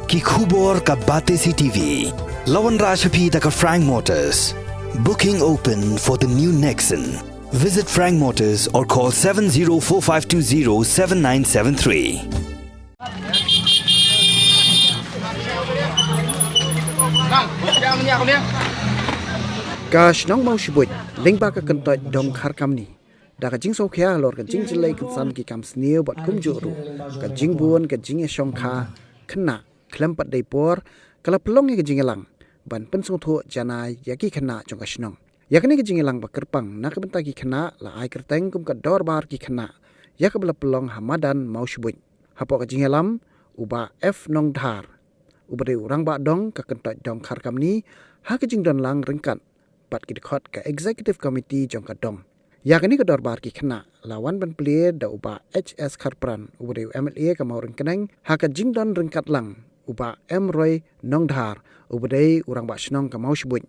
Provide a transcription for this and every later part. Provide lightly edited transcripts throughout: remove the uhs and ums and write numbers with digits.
ki khubor ka bate CTV. Lawan Rajaphi ka Frank Motors. Booking open for the new Nexon. Visit Frank Motors or call 7045207973. Kash nong mau shibut lengba ka kentot dong khar kamni da ka jing so khya lor ka jing jilai kan san ki kam sneu bat kum ju ru ka jing buon ka jing e shong kha khna khlam pat dai por kala plong e ka jing elang ban pen so tho jana yaki khna jong ka shnong yakni ka jing elang ba kerpang na ka benta ki khna la ai kerteng kum ka dor bar ki khna yak bla plong hamadan mau shibut hapo ka jing elam uba f nong dhar ubade urang ba dong ka kentot dong khar kamni ha ka jing don lang ringkat pat ki khot ka executive committee jong ka dong yakni ka dorbar ki khna lawan ban ple da uba HS kharpran ubade MLA ka mauring keneng ha ka jingdon ringkat lang uba M Roy Nongdhar ubade urang ba shnong ka mau shibut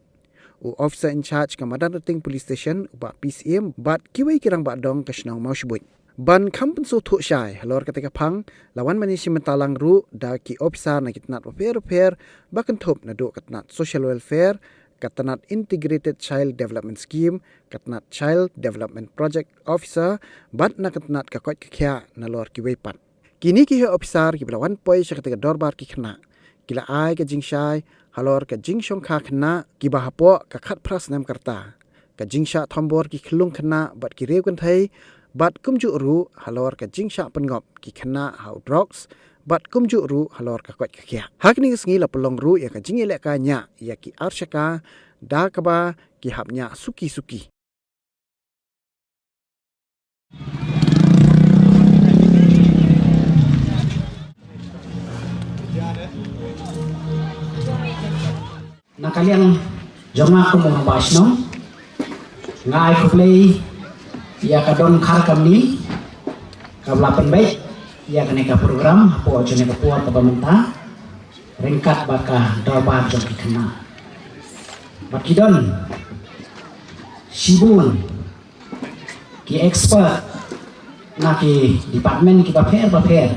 u officer in charge ka madan ting police station uba PCM bat kiwei kirang ba dong ka shnong mau shibut ban khampen so thu shai halor ka te ka phang lawan mani simentalang ru da ki officer na kitnat per bakan thop na do katnat social welfare Katanat Integrated Child Development Scheme, Katanat Child Development Project Officer, bat na katanat kakot kakya na lor kiwepat. Kini ki he officer ki belawan poi sa katika dorbar ki khna. Kila ai ka jing shai, halor ka jing shong kha khna, ki bahapo ka khat pras nam karta. Ka jing sha thombor ki khlung khna bat ki rew kan thai, bat kumju ru halor ka jing sha pengop ki khna how drugs, bat kumju ru halor ka kot kakya. Hakni ngi la pelong ru ya ka jing ele ka nya ya ki arshaka da ka ba ki hapnya suki. Na kalian jonga ko mo basno ngai ko play ya ka don khar kamni ka blapen baik ya kene ka program po jone ka puat ka pamenta ringkat baka dorbar jok kena bakidon sibun ki expert na ki department ki paper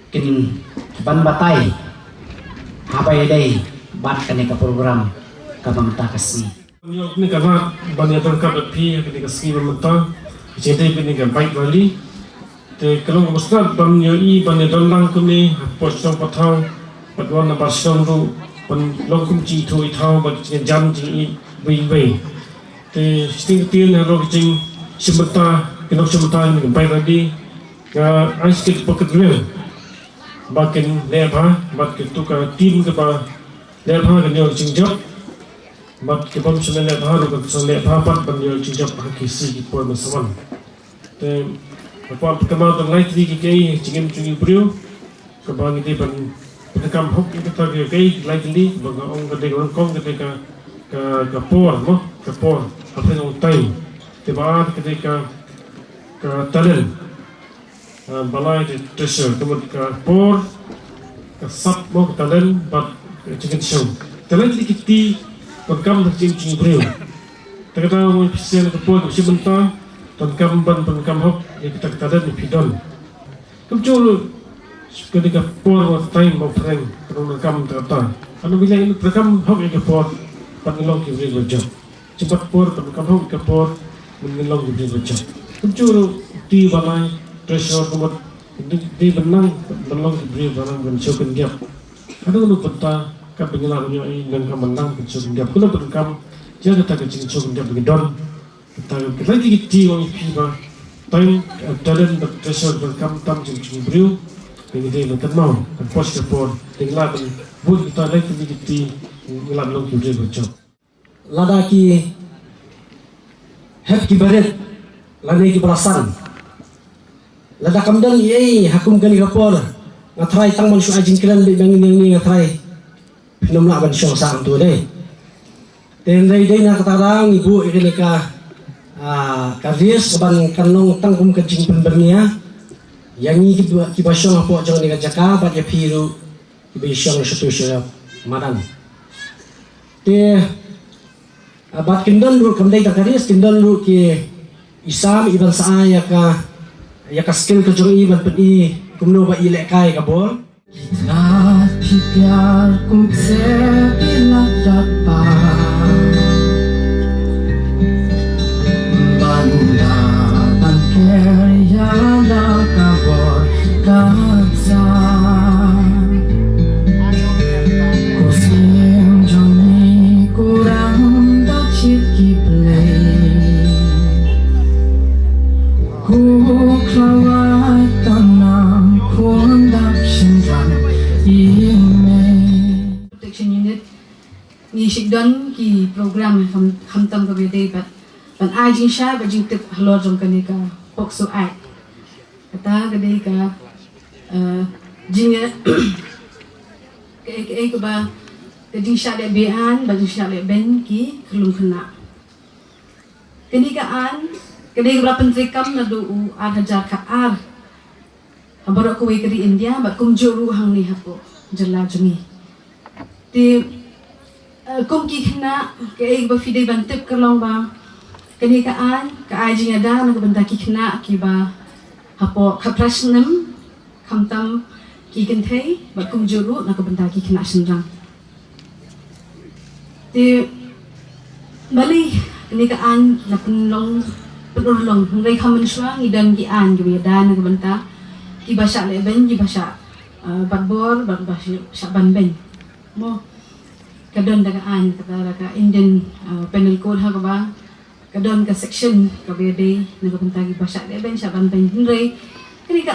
kin ban batai habai dai bat kene ka program ka pamenta kasi ni ka banyak ka pi kene ka ski pamenta jete kene ka baik wali te kalau musnad banyo I banyo dolang kuni posong patau patwan na basong ru pan lokum ji thui thau bat jam ji wei te sting tien na rok jing simata kino simata ni bai radi ka aiskit pocket real bakin leba bat kitu ka tim ka ba leba ka nyo jing job bat ke bom sene leba ru ka so leba pat banyo jing job ha kisi ki por masawan te apa pertama dan lain tadi kita ingin cungi beliau kebang ini ban pertama hok kita tadi kita lain tadi bang orang kita orang kong kita ke por mah ke por apa yang utai tiba kita ke talent balai di treasure kemudian ke por ke sub mah talent bat cungi show talent tadi kita pertama cungi beliau kita tahu spesial ke por sebentar Penkam hok yang kita ada di Pidon. Kemudian ketika por time mau prank perekam terata. Anu bilang ini perekam hok yang por pengelong kiri berjam. Cepat por perekam hok ke por mengelong kiri berjam. Kemudian di balai treasure kemudian di benang mengelong kiri barang bencokan diap. Ada anu peta kap pengelangnya ini dan menang bencokan diap. Kalau perekam dia kata kecil bencokan diap Pidon. Kita lagi di orang piba, time dalam treasure berkam tam jeng beriu, ini dia nak mau, kan pos kapor, tinggal buat kita lagi di ngelam long kiri berjam. Lada ki hep ki baret lada ki perasan lada kamdang ye hakum kali kapor ngatrai tang man syu ajin kelan be bangin ni ngatrai pinom la ban syong sang tu deh ten dai na katarang ibu ikeleka karis ban kanong tangkum kejing penbernia yang ni ki basyong apo jang ni jaka bat ya piru ki basyong satu syarap madan te bat kindon ru kamdai karis kindon ru ki isam iban saa ya ka skill ke jong iban pedi kumno ba ile kai ka bol प्यार तुमसे लगा banda bangkerjala kabor kabza kusim joni kurang dachit kiplay ku klawai tanam kundak shinjan protection unit ni shikdon ki program khamtam ko bede bat ban ai jing sha ba jing tip halor jong kani ka pokso ai kata gade ka jing ke ko ba ke jing sha le be an ba jing sha le ben ki kelung khna kani ka an kade ka pentri kam na do u hajar ka ar abaro ko we kari India ba kum joru hang ni hapo jalla jumi ti kum ki khna ke ba fide ban tip kalong ba kani kaan ka ajing ada na kabanta ki khna ki ba hapo khaprashnam khamtam ki kenthei ba kum juru na kabanta ki khna shinrang ti bali kani kaan na punlong penulong ngai khaman shwa ngidan ki an gi ada na kabanta ki basha le ben ki basha badbor ban basha shaban ben mo kadon daga an kata ka Indian penal code ha ka ba kadon ka section ka bede nagabantagi basha de ben shaban ben hinre kini ka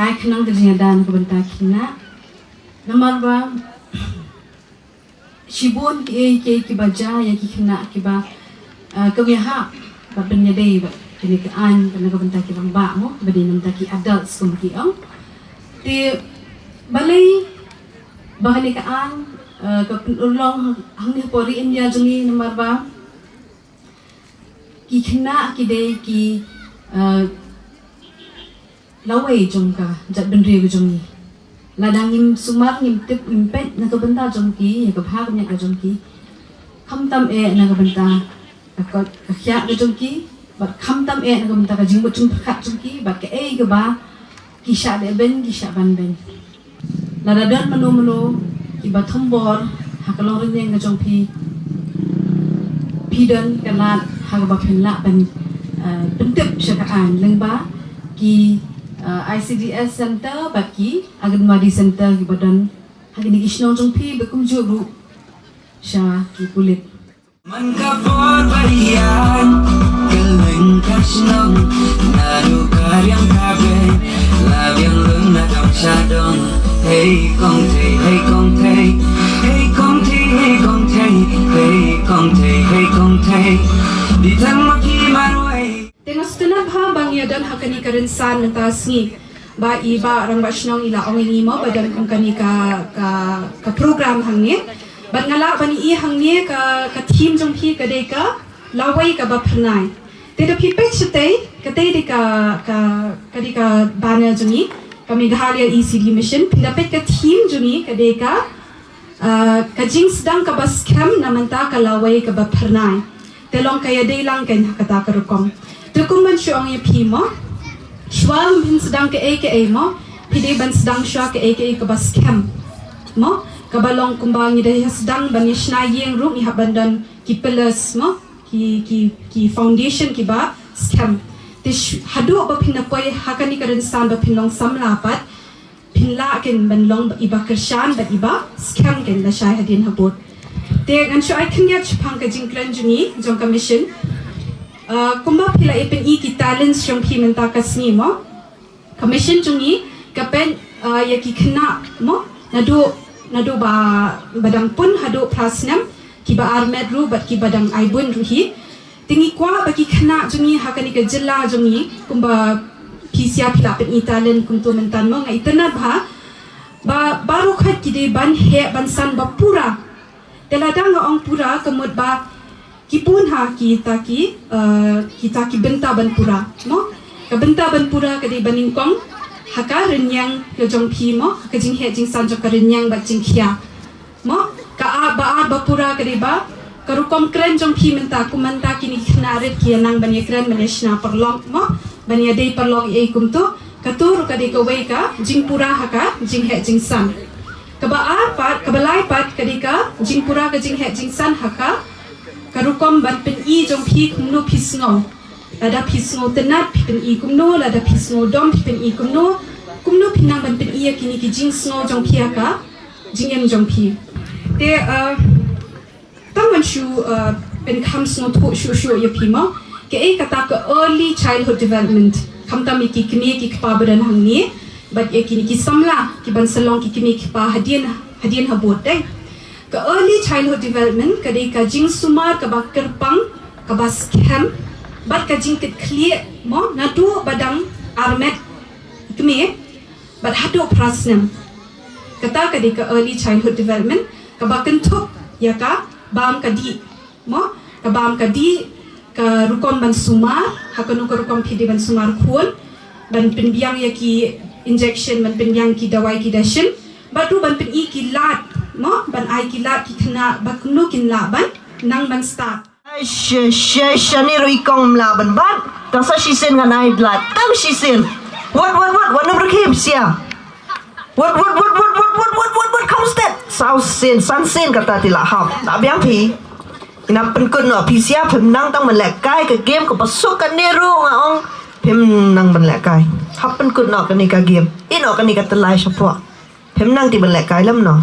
ai khnang ka jingadan ka banta khina namar ba shibon ki baja ya ki khina ki ba ka ha ba ben de ba kini ka ka nagabantagi bang ba mo bede namta ki adults kum ki ang ti balay bahani ka ka ulong hang ni pori India jungi namar ba ki khna ki de ki lawai jong ka jat benri jong ni ladang im sumar ngim tip impet na ka benta jong ki ya ka bhag nya ka jong ki kham tam e na ka benta ka khya ka jong ki bat kham tam e na ka benta ka jing bo chung kha jong ki bat ka e ka ba ki sha de ben ki sha ban ben la radar mano ki ba thombor ha ka long ring nga jong pidon kalat hagaba phinla ban pentip syakaan lengba ki ICDS center baki Anganwadi center ki badan hagini isnong jongpi bekum juru sya ki kulit man kapor barian keleng kasnong nadu karyang kabe labiang lung na dong sadong hey kong te hey kong te hey kong te hey kong te hey kong te hey kong te di tang maki marway tengah setengah bah bang ya dan hakani karensan ntasni ba iba rang basnong ila ongi mo badan kani ka program hangni ban ngala bani I hangni ka team jong phi ka de ka lawai ka ba phnai te da phi pe chite ka te de ka bana jongi ka Meghalaya ECD mission pinda pe ka team jongi ka de ka jing sedang ka ba scam namanta ka lawai ka ba phnai telong kaya de lang kan hakata ka rukom tukum ban shu ang phi mo shwam bin sedang ka aka mo pide ban sedang shwa ka aka ka ba scam mo kabalong kumbang ni dah sedang ban yashna yeng rum ni habandan ki pillars mo ki foundation ki ba scam tish hadu ba phina koi hakani karan san ba phinlong samlapat phinla ken ban long iba kershan ba iba scam ken la shai hadin habot te gan shu ai khnya chphang ka jingkran juni jong commission kumba phila epen I ki talents jong phi menta kasni mo commission juni kapen ya ki khna mo nado ba badang pun hado prasnam ki ba armed ru bat ki badang aibun ruhi tingi kwa ba ki khna jungi hakani ka jilla jungi kumba pisia phila pen italen kumtu mentan mo ngai tana ba baru khat ki de ban he ban san ba pura teladang ong pura kemut ba ki pun ha kita ki benta ban pura mo ka benta ban pura ka de baning kong haka renyang ke jong phi mo ka jing he jing san jok ka renyang ba jing khia mo ka ba pura ka de ba ka rukom kren jong phi menta ku menta kini khna ret ki nang ban ye kren maneshna perlong mo ban ye dei perlong e kum to ka tur ka de ka wei ka jing pura haka jing he jing san kabalai pat kadika jingpura ka jinghet jingsan haka karukom ban pen I jong phi kumno pisngo lada pisngo tenat pen I kumno lada pisngo dom pen I kumno pinang ban pen I kini ki jingsno jong phi haka jingem jong phi te taman shu pen khamsno tho shu ya phi ma ke kata ka early childhood development khamta mi ki kini ki pabadan hangni but ye kini ki samla ki ban salong ki kini ki pa hadian habot dai ka early childhood development kadai ka jing sumar ka bakar pang ka bas kham bat ka jing ket clear mo na tu badang armet kemi but hatu prasnam kata kadai ka early childhood development ka bakan thuk ya ka bam ka di mo ka bam ka di ka rukon ban sumar hakanu ka rukon phidi ban sumar khun ban pinbiang ya ki injection ban pinbiang ki dawai ki dashin batu ban pin I ki lat mo ban ai ki lat ki khna baknu kin la ban nang ban start shani roi kong la ban ban ta sa shi sen ngan ai lat tam shi sen what number kim sia what comes that sao sen san sen kata ti la hap ta biang phi ina pen kun no phi sia phim nang tang man lek kai ka game ko pasuk kan ne ru nga ong phim nang ban lek kai hap pen kun no ka ni ka game ino ka ni ka tlai shapwa phim nang ti ban lek kai lam no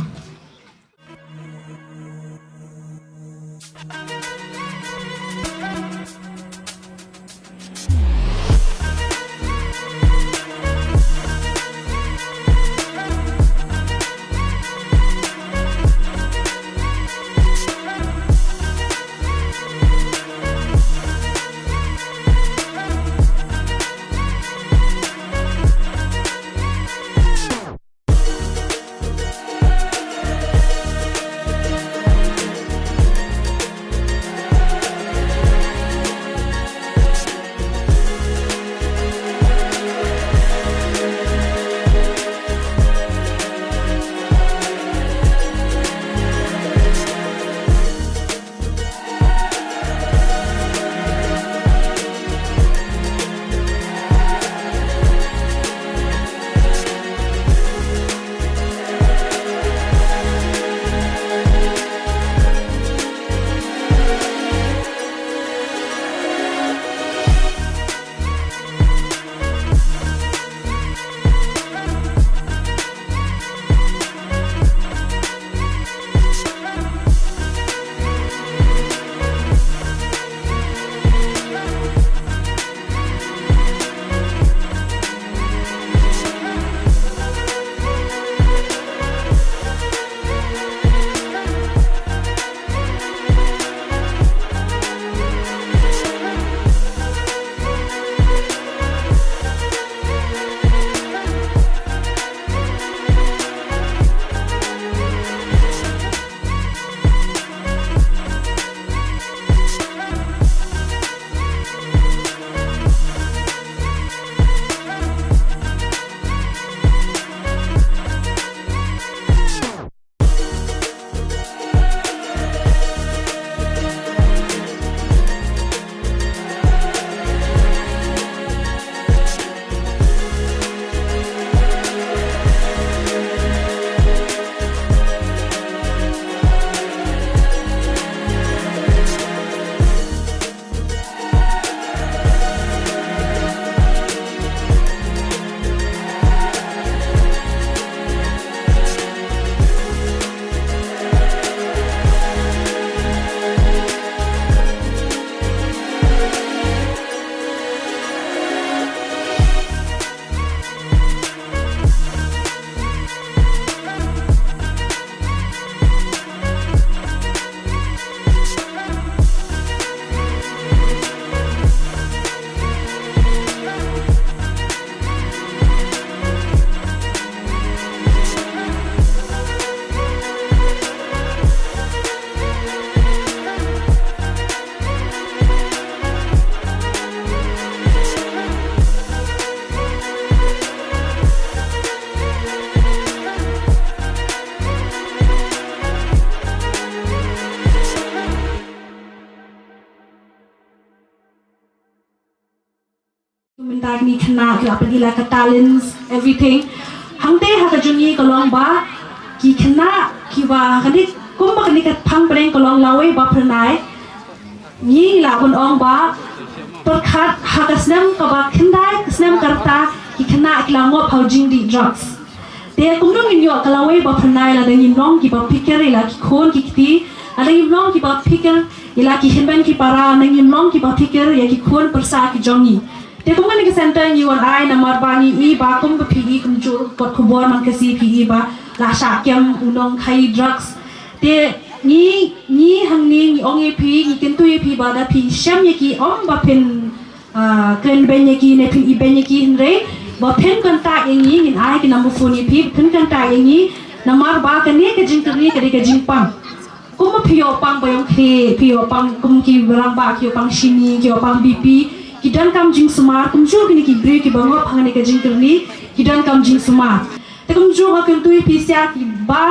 Mentar ni kena ke apa gila ke talents everything. Hangte ha ka juni kalong ba ki kena ki wa kani kum ba kani kat phang preng ko long lawe ba phnai ni la bun ong ba perkhat hakasnam ka ba khendai kasnam karta ki kena iklango phaujing di drugs te kum no nyo ka lawe ba phnai la dang long ki ba pikir la ki khon ki ti ada long ki ba pikir ila ki henban ki para nang long ki ba pikir ya ki khon persa ki jongi te kum ni ka center you and I namar bani I ba kum ba phi kum jur pot khobor man ka si phi ba la sha kyam unong khai drugs te ni hang ni ong e phi ni ken tu e phi ba da phi sham ye ki om ba pen ken ben ye ki ne phi I ben ye ki hre ba pen kan ta ye ni in ai ki number phone ye phi pen kan ta ye ni namar ba ka ne ke jing ni ke de jing pam kum ma phi o pam ba yong khe phi o pam kum ki rang ba ki o pam shini ki o pam bp ki dan kam jing sumar kum ju ki ki bre ki ba ngop hang ne ke jing ni ki dan kam jing sumar te kum ju ha ken tu e phi sia ki ba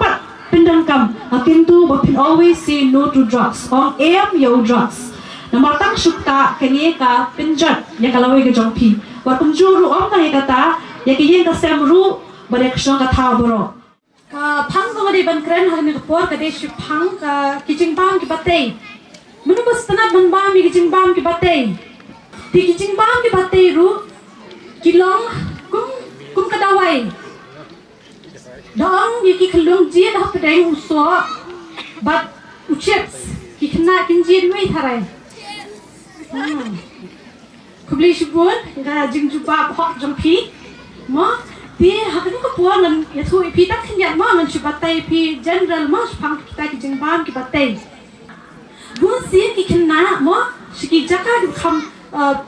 pat pindang kam akin tu bapin always say no to drugs ong am yo drugs namar tang shukta kani ka pinjat ya kalawe ke jongpi wa kum juru ong ka kata ya ke yen ka sem ru bare kshong ka tha boro ka phang ko de ban kren ha ni por ka de shi phang ka kijing bam ki batei munu bas tanat ban bam ki kijing bam ki batei ti kijing bam ki batei ru kilong kum ka dawai dong ye ki khlung je da pedeng uso bat uchips ki khna kin je noi tharai kubli shibun ga jingju ba phok jongpi mo ti hakani ko puan nan ya thu pi tak khin ma nan shibatai pi general ma phang kita ki jingbam ki batai bun si ki khna mo shiki jaka du kham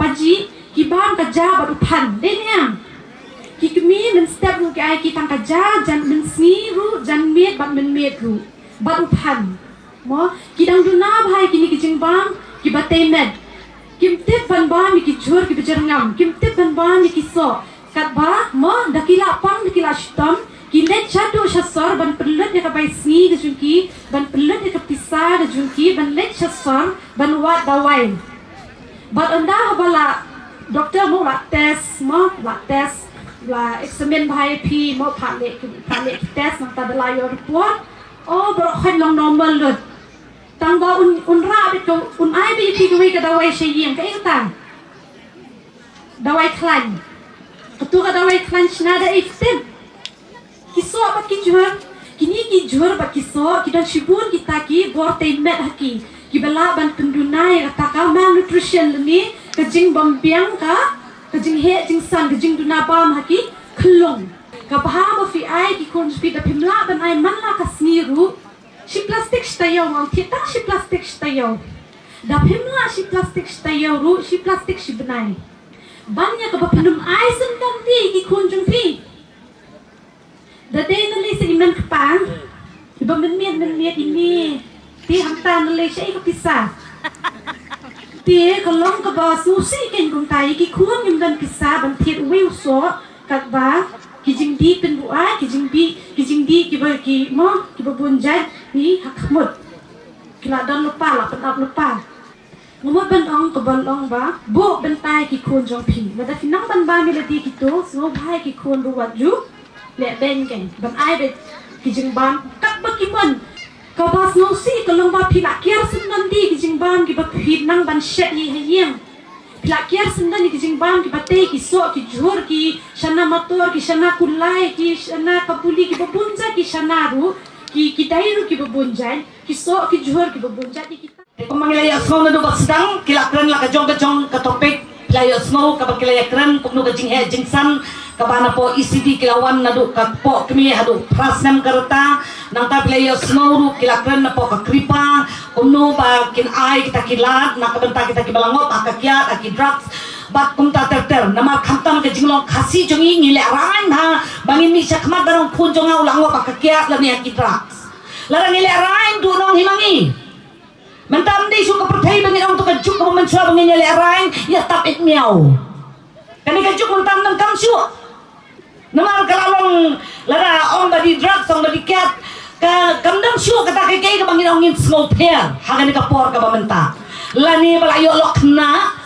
paji ki bam ka ja ba phan de nya ki kami men step ru ki ai ki tang ka ja jan men sni ru jan met bat men met ru bat uphan mo ki dang du na bhai ki ni ki jingbam ki batai med kim tip ban ba mi ki chur ki bijar ngam kim tip ban ba mi ki so kat ba mo dakila pang dakila shitam ki net chatu shasar ban perlet ya ka bai sni de junki ban perlet ya ka pisa de junki ban net shasar ban wat dawai bat anda bala doktor mo la test mo la test la examine bhai pi mo phale test nang ta dala yo report oh bro khan long normal lut tang ba un ra be ko un ai be pi ko ka dawai she yeng ka ta dawai klan tu ka dawai klan shna da iftem ki so ba ki jur kini ki jur ba ki so ki dan shibun kita ki borte met haki ki bala ban pendunai kata ka malnutrition ni ka jing bombiang ka jing he jing san jing duna bam haki khlong ka bha ba fi ai ki kon speed da pimla ban ai man la ka sniru shi plastic stayo mang thita shi plastic stayo da pimla shi plastic stayo ru shi plastic shi banai banya ka ba pinum ai sun dam ti ki kon jung fi da de na le si man pang ba men miet ini ti ham ta na le shai ka pisa tie kalong ka ba susi ken kung tai ki khuan nim dan kisa ban thiet wiu so kat ba ki jing di pen bu a ki jing di ki ba ki mo ki ba bun jai ni hakmut ki la dan lupa la pen ap lupa ngomot ban ong ka ban ong ba bo ban tai ki khun jong phi la da finang ban ba mi la ti ki to so bhai ki khun bu wat ju le ben ken ban ai be ki jing ban kat ba ki mon ka bas no si kalong ba phila kiar sun nan di ki jing bam ki ba phit nang ban shet yi hayem phila kiar sun nan ki jing bam ki ba te ki so ki jhor ki shana motor ki shana kulai ki shana kapuli ki ba bunja ki shana ru ki dai ru ki ba bunjai ki so ki jhor ki ba bunja ki kita Kung mangilaya snow na dubat sedang kilakran la kajong ka topik layo snow kapag kilaya kran kung no kajing he jingsan kabana po ECD kilawan na do ka po kami hadu prasnam karata nang ta layo snow ru kilakran na po ka kripa kung no ba kin ai kita kilat na kabanta kita kibalangot akakyat aki drugs bat kum ta ter na ma khamtam ka jinglong khasi jongi ngile aran ha bangin mi sakmat darong phun jonga ulango akakyat la ni aki drugs larang ngile aran du nong himangi mentam di suka percaya bangin orang tu kajuk kamu mencuba bangin nyali arain ya tap it miau kami kajuk mentam nang kam siu namar kalalong lara ong badi drugs ong badi cat ka kamdam siu kata kekei ka bangin ongin snow pair hagan ka por ka bamenta lani balayo lokna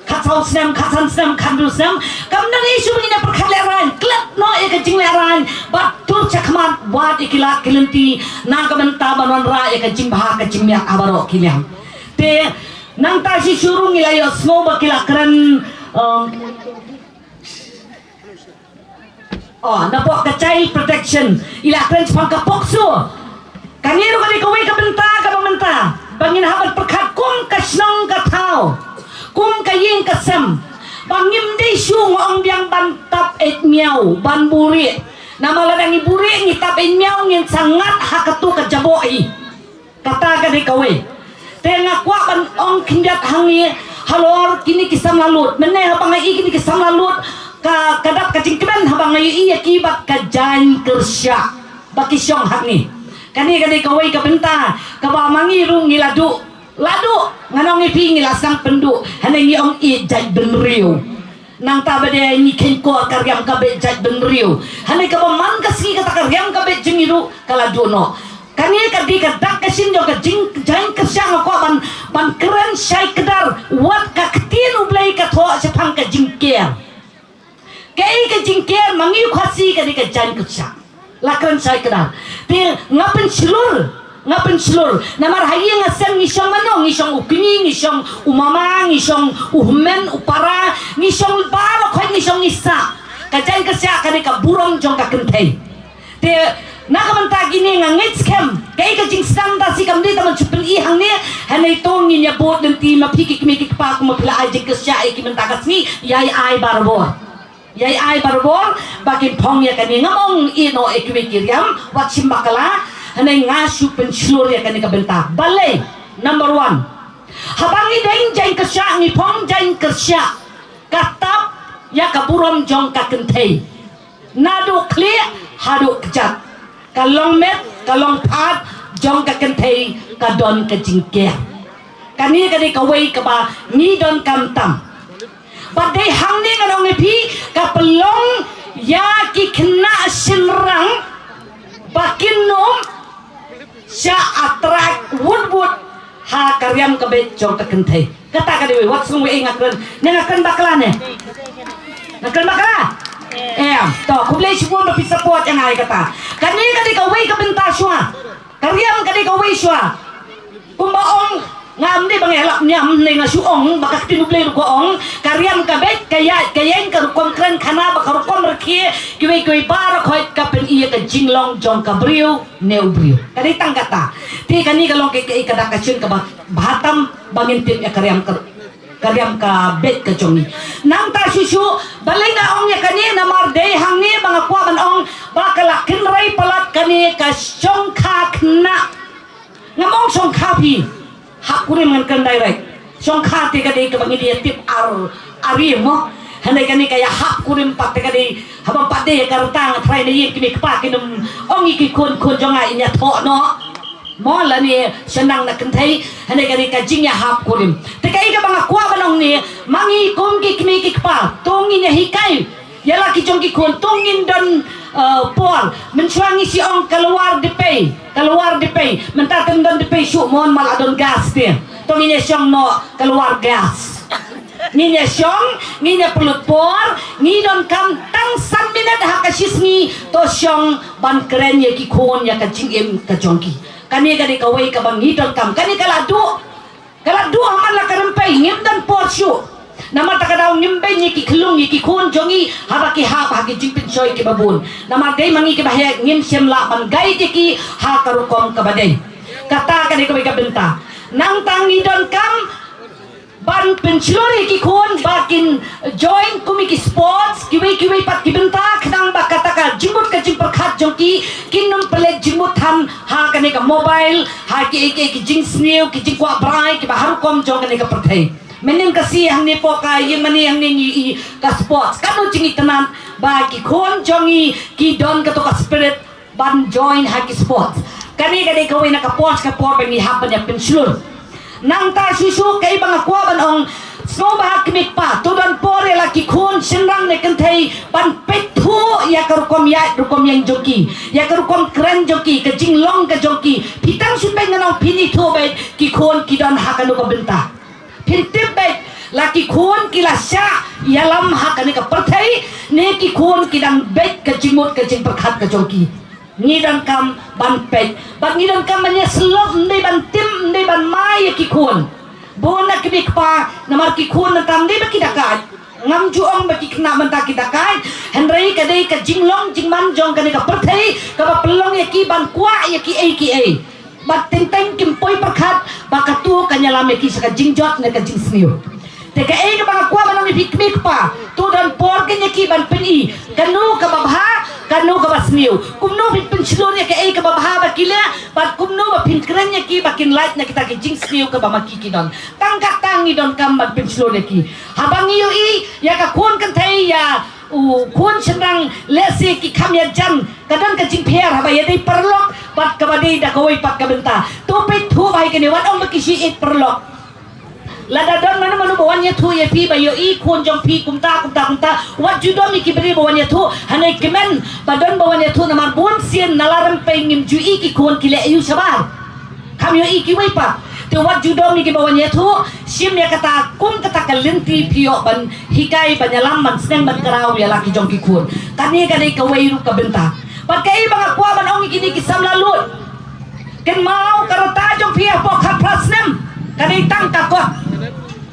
kacau senam kasan senam kandu senam kamdan isu begini perkat leran klat no eka jing leran batur cakmat buat ikilat kilenti nang kamenta banon ra eka jing bahak jing miak abaro kimiam te nang ta si surung ilayo smo bakila keren napok ka child protection ila keren sepang ka pokso kaniro kani kawai ka benta ka pamenta bangin habat perkat kum ka snong ka tau kum kayeng kesem bangim di syung ong biang bantap et miau ban buri nama ladang i buri ni tap et miau ngin sangat hakatu ka jaboi kata ka di kawe tenga kwa ban ong kindat hangi halor kini kisam lalut mene habang ai kini kisam lalut ka kadap ka cingkemen habang ai iya kibat ka jain kersya baki syong hak ni kani ka di kawe ka benta ka ba mangi rung ngiladu ladu nganong ipi ngilasang pendu haneng yong i jai benriu nang tabade ni kenko karyam kabe jai benriu haneng ka man kasi kata karyam kabe jingiru kaladu no kani ka di ka dak kasin jo ka jing jain kesyang ko ban keren syai kedar wat ka ketin ublai ka tho sepang ka jingker kai ka jingker mangi khasi ka di ka jain kesyang lakran syai kedar ti ngapen silur namar hayi ngasem ngisong manong ngisong ukini ngisong umama ngisong uhmen upara ngisong baro khoi ngisong isa kajan kasya kani ka burong jong ka kentei te nakamanta gini ngangit scam kai ka jing sam ta si kam di taman chupin i hangne hanai tong ni nya bot den ti ma phiki kimi ki pa ko ma phla ai jing kasya ai ki menta kasni yai ai barbor bakin phong ya kani ngamong ino ekwi kiriam wachim bakala hanay ngasu pensilur ya kani kabenta balay number 1 habang ideng jain kesya ngipong jain kesya katap ya kaburom jong kakentei nadu clear hadu kejat kalong met kalong pat jong kakentei kadon kejingker kani kani kawai kaba ni don kamtam badai hangni nganong ngepi kapelong ya ki kena sinrang bakin nom sya atrak wood ha karyam kabe jong ka kentei kata ka dewe wat sung we ngakren ngakren bakla ne ngakren bakla to kublai sipun ba support yang ai kata kani ka ka we ka benta syua karyam ka ka we syua kumbaong ngam di bang elak nyam ne ngasu ong bakak tinublai ko ong karyam kabe kayeng ka rukom kren khana ba rukom rakhi kiwe bar khoi ka pen iya ka jinglong jong ka brio neu brio kani tang kata ti kani kalong ke kada ka chun ka batam bangin tim ya karyam ka bet ka jongi nang ta susu balai na ong ya kani na mar de hang ni bang kwa ban ong bakala kinrai palat kani ka song kha khna ngamong song kha pi hakurim ngan direct song kha te ka de ka bangi dia tip ari mo hanai kani kaya hakurim pat te ka de habang pat de ka rutang try na yin kimi pa kinum ong iki kun jonga inya tho no mo la ni senang na kentai hanai kani ka jingya hakurim te ka ika bang kwa banong ni mangi kum ki kimi ki pa tongin ya hikai yala ki jong ki kun tongin don Paul mencuangi si ong keluar di pay mentah tendon di pay syuk mohon mal adon gas dia tong ini syong no keluar gas nginya syong nginya pelut por ngi don kam tang san minat hakasis ngi to syong ban keren ya ki kon ya ka jing em ka jongki kani kani ka wei ka bang ngi don kam kani kala du amal la karempai ngim dan por syuk nama takadaw ngimbe ni ki klung ni ki kon jongi habaki ha haki jingpin soy ki babun nama dei mangi ki bahaya ngim semla ban gai ki ha karukom ka badai kata ka ni ko ka benta nang tangi don kam ban pensilori ki kon bakin join kumi ki sports kiwi pat ki benta khadang ba kata ka jimbut ka jing perkhat jongki kinum pelet jimbut han ha ka ni ka mobile ha ki jing snew ki jing kwa brai ki bahar kom jong ka ni ka perthai menim kasi hang ni po ka yung mani hang ni ka sports kanu jingi tenan ba ki kon jongi ki don ka to ka spirit ban join ha ki sports kani ka wina ka sports ka por bang ni happen ya pensilur nang ta susu kay bang kwa ban ong snow ba kimik pa to don pore la ki kon sinrang ne kentai ban pethu ya ka rukom yang joki ya ka rukom kren joki ka jinglong ka joki pitang sunbeng nang pini to ba ki kon ki don ha ka no ka benta pintip bet laki kun kilasya yalam hak ni ka perthai ne ki kun kidang bet ka jimut ka jing perkhat ka jongki ni dan kam ban pet bak ni dan kam manya selok ni ban tim ni ban mai ki kun bona ki bikpa namar ki kun tam ni ba kidakat ngam juong baki kena menta kita kai henry kadai ka jinglong jingman jong kani ka perthai ka ba pelong ya ki ban kwa ya ki ai bat teng kim poi perkhat ba ka tu ka nyala me ki saka jingjot ne ka jing sniu te ka ai ka ba kwa ba mi pikmik pa tu dan por ke nya ki ban peni kanu ka ba bha kanu ka ba sniu kumno pin pin chlor ya ka ai ka ba bha ba kila bat kumno ba pin kren nya ki ba kin light na kita ki jing sniu ka ba ma ki don tang ka tang ni don kam ban pin chlor ya ki habang iyo i ya ka kun kan thai ya kun senang lesi ki kam ya jan kadang ka jing pher haba ya dei perlok pat ka ba dei da koi pat ka benta to pe thu bai ke ne wat ong ki si it perlok lada don manu bawan ya thu ya pi ba yo i kun jong pi kumta wat judom mi ki beri bawan ya thu hanai kemen badon bawan ya thu namar bon sien nalaram pe ngim ju i ki kun ki le yu sabar kam yo i ki wai pa te wat judom mi ki bawan ya thu sim ya kata kum kata kalinti pio ban hikai banyalam man seneng ban karau ya laki jong ki kun kani ka wai ru ka benta pat kai bang akwa ban ong ki sam lalut ken mau karata jong pia po khat prasnem kani tang ka ko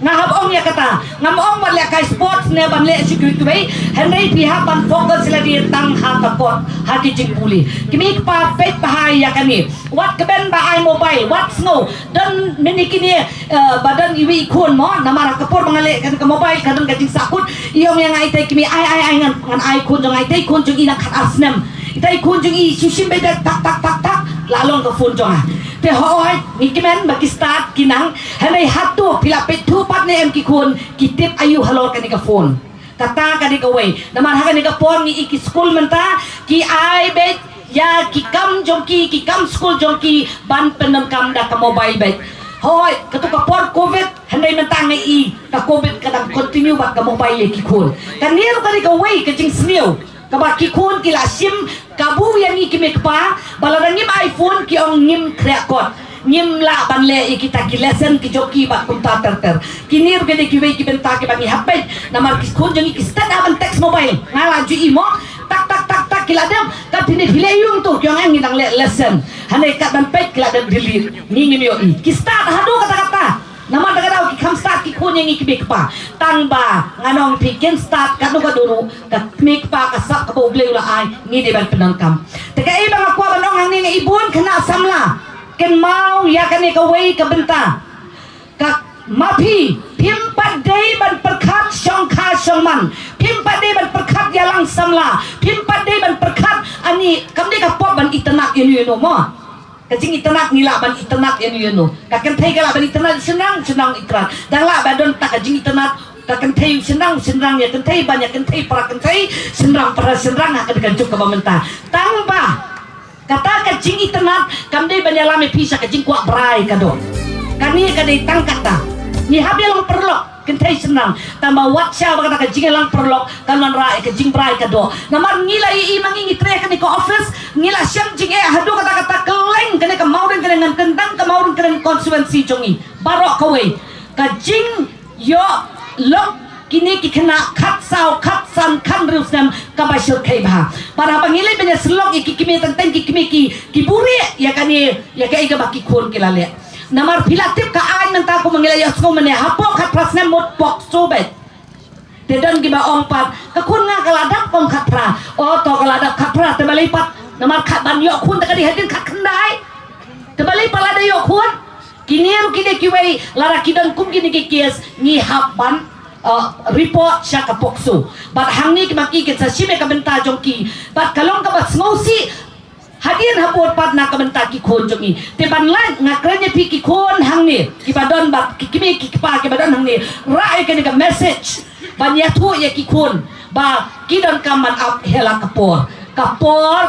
ngahab ong ya kata ngam ong ban le kai sports ne ban le security bai henry pihak ban fokus la di tang ha ka ko ha ki jing puli kimi pa pet bahai ya kani wat keben ba ai mobile wat snow dan mini kini badan iwi kun mo namara kapor mangale kan ka mobile kadang ka jing sakut iyo yang ai tai kimi ai ngan ai kun jong ai tai kun jong ina khat asnem itai kun jong i susim be tak lalong ka phone jong te hoy ni kimen bagi start kinang hanai hatu pila petu pat ne em ki kun kitip ayu halor kani ka phone kata kani ka way namar ha kani ka phone ni iki school menta ki ai bet ya ki kam jongki ki kam school jongki ban penam kam da ka mobile bet hoy katu ka phone covid hanai menta ngai i ka covid kadang continue bat ka mobile ki kun kan ni kani ka way ka jing sniu kaba ki kun ki la sim kabu yang iki mekpa baladang ngim iPhone ki ong ngim kreakot ngim la ban le kita ki lesson ki joki ba kunta ter kini ru gede ki we ki benta ki bangi hapet namar ki kun jangi ki stand up text mobile ngala ju imo tak ki ladam ka tini hileyung tu ki ong ngidang lesson hanai ka ban pet ki ladam delete ngim yo i ki start hadu kata nama daga ki kam start ki kun yang iki bekpa tangba nganong pikin start kanu ka dulu ka mikpa ka sak ka boble ula ai ni de ban penang kam teka i bang akwa banong hang ni ibun kena samla ken mau ya kan ka wei ka benta ka mapi pimpat dei ban perkhat song kha song man pimpat dei ban perkhat yalang samla pimpat dei ban perkhat ani kam de ka pop ban itanak yenu mo kajing itanak nila ban itanak yenu kaken thai kala ban itanak senang ikran dang la ban don tak kajing itanak kaken thai senang ya kan thai banyak kan thai para kan thai senang akan kanjuk ka bamenta tangba kata kajing itanak kamde banyalame pisa kajing kwa brai kado kani kadai tangkata ni habil lang perlok kentai senang tambah WhatsApp kata kajing lang perlok kanan ra kajing brai kado namar ngila i mangingi tre kani ko office ngila syam jing hadu kata keleng kani ka maurin kani ngan kendang ka maurin kani konsuensi jongi barok kawe kajing yo lok kini ki kena khat san kan rusnam ka basyur kai bha para pangile benya slok iki kimi tentang ki kimi ki buri ya kani ya kai ka baki khon kilale namar filatip ka ai menta ko mangila ya sko mane hapo khat prasna mot pok sobet te don ki ba ong pat ka kun nga kaladap ong khatra o to kaladap khatra te balai pat namar khat ban yo kun ta ka di hadin khat khandai te balai pala da yo kun kini ru kide ki wei lara kidon kum kini ki kes ni haban report siya ka pokso bat hangni ki maki ke sa sime ka benta jongki bat kalong ka bat ngosi hadian hapot pat na ka benta ki khon jongi te ban lan ngakranya pi ki khon hangni ki badon bat ki kimi ki pa ki badon hangni rai ka ni ka message ban ya thu ya ki khon ba kidon kaman up hela kapor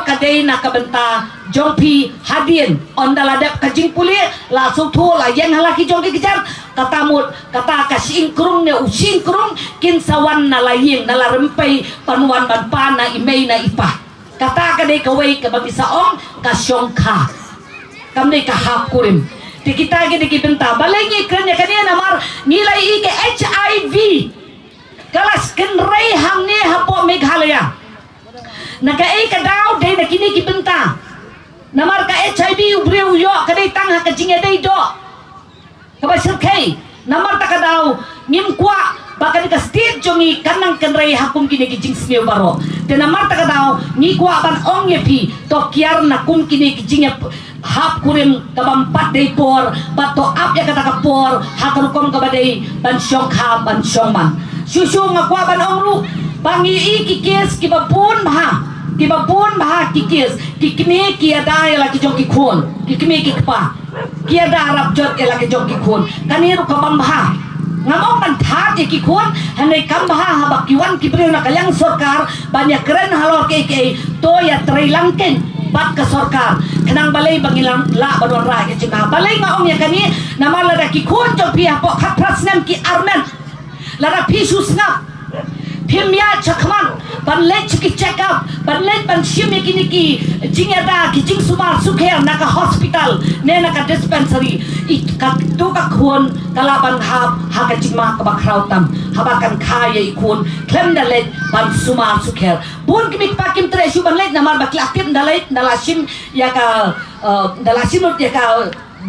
kadai na ka benta jongpi hadian ondaladap kajing puli langsung thu la yang halaki jongki kejar katamut kata kasing krung ne using krung kin sawan na laying na larempai panuan ban pana imei na ipa kata kadai kawai ka babisa ong ka syongka kamne ka hap kurim Di kita gini benta balai ni kerana kania namar nilai ke HIV kelas kenrei hang ni hapo Meghalaya naga ka daw dai na kini benta namar ka HIV ubreu yo kadai tang ha ka jinga dai do ka ba sirkai namar ta ka daw nim kwa bakal ka state jongi kanang kenrei hakum kini ki jing smeu baro te namar ta ka daw ni kwa ban ong ye pi to kiar na kum kini ki jinga hap kurim kabampat day por bato ap ya kata kapor hakarukom kabadai ban syong ha ban syong man susu ngakwa ban ongru bangi kikis kibapun maha kikis kikni kiada ya laki jong kikun kikni kikpa kiada arab jot ya laki jong kikun kaniru kabamha ngamong man that ya kikun hanai kambaha habak kiwan kibreu na kalyang sorkar banyak keren halor ke to ya trilangken bat ke sorkar kenang balai bangilang la badon ra ke cina balai ngaong ya kani nama lada ki kun jong pia po khat prasnam ki armen lada pisu snap pimya chakman ban let ki check up ban let ban shimi kini ki jingada ki jing sumar sukher naka hospital ne naka dispensary ka tu ka kun kalaban hab haka jingma ka bakrautam habakan khaya ikun klem da let ban sumar sukher bun kimik pakim tresu ban let namar bakli aktif dalet dalasim ya ka dalasim ya ka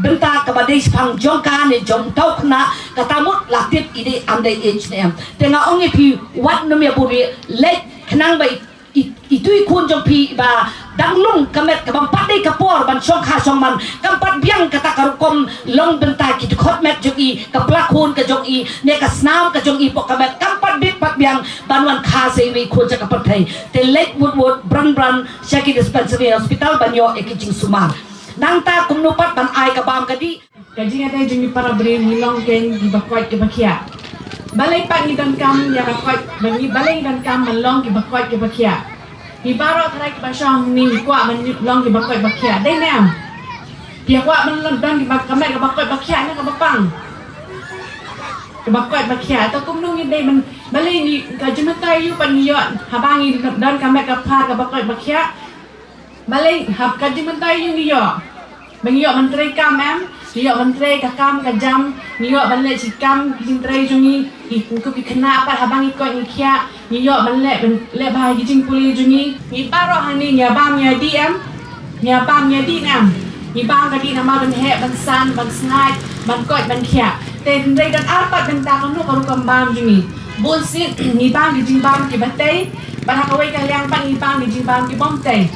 benta kabadai pang jongka ne jong tau kena katamut latif ide andai HM tengah ongi pi wat nomia buri let kenang bai itu ikun jong pi ba danglung kamet kabang padai kapor ban song kha song man kampat biang kata karukom long benta ki khot met jong i kaplakun ka jong i ne ka snam ka jong i pok kamet kampat bit pat biang banwan kha se wi kun ja kapat thai te let wood bran shaki dispensary hospital banyo ekijing sumar nang ta kumnupat ban ai ka bam kadi Kajing ada jumi para beri milong geng di bakwat ke bakia. Balai pak ni dan kam ya bakwat bagi balai dan kam melong ke bakwat ke bakia. Di baro terai ke basong ni kuat melong ke bakwat bakia. Dai nam. Dia kuat melong dan ke bakwat ke bakwat bakia ni ke bapang. Ke bakwat bakia atau kumnung ni dai balai ni kajumatai yu pan yot habangi dan kamet ke par ke bakwat bakia. Balai hab kajumatai yu ni yo. Mengiok menteri kam Niok menteri kakam kajam niok balik sikam menteri jungi ikut kena apa habang ikut nikia niok balik bahagi jing puli jungi ni paro hani nyabam nyadi nyabam nyadi nam ni bang kadi nama ban he ban san ban snai ban kot ban kia te menteri dan arpat ban takon nu karu kambam jungi bullshit ni bang di jing bam ki batai ban hakawai kalyang pan ni bang di jing bam ki bomtai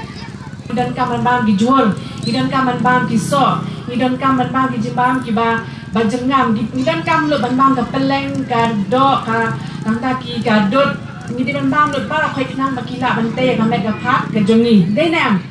dan kaman bam ki jual dan kaman bam ki so dan kaman bam ki jimbam ki ba bajengam dan kam lo ban bam ka peleng ka do ka nangta ki ka dot ni dan bam lo para khoi knam ba ki la ban te ka me ka phat ka jongi dei nam